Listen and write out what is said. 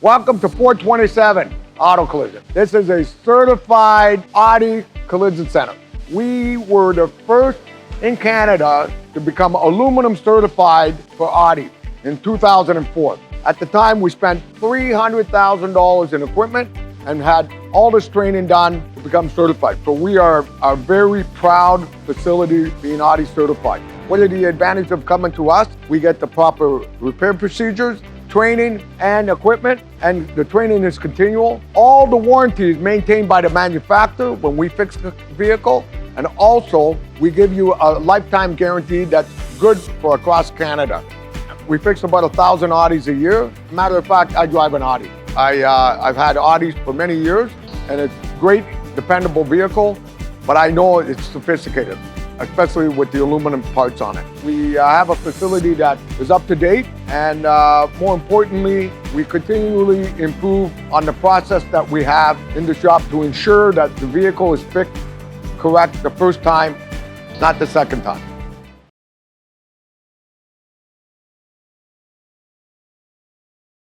Welcome to 427 Auto Collision. This is a certified Audi collision center. We were the first in Canada to become aluminum certified for Audi in 2004. At the time, we spent $300,000 in equipment and had all this training done to become certified. So we are a very proud facility being Audi certified. What are the advantages of coming to us? We get the proper repair procedures, training and equipment, and the training is continual. All the warranty is maintained by the manufacturer when we fix the vehicle, and also we give you a lifetime guarantee that's good for across Canada. We fix about 1,000 Audis a year. Matter of fact, I drive an Audi. I've had Audis for many years, and it's a great, dependable vehicle, but I know it's sophisticated, especially with the aluminum parts on it. We have a facility that is up to date, and more importantly, we continually improve on the process that we have in the shop to ensure that the vehicle is fixed correct the first time, not the second time.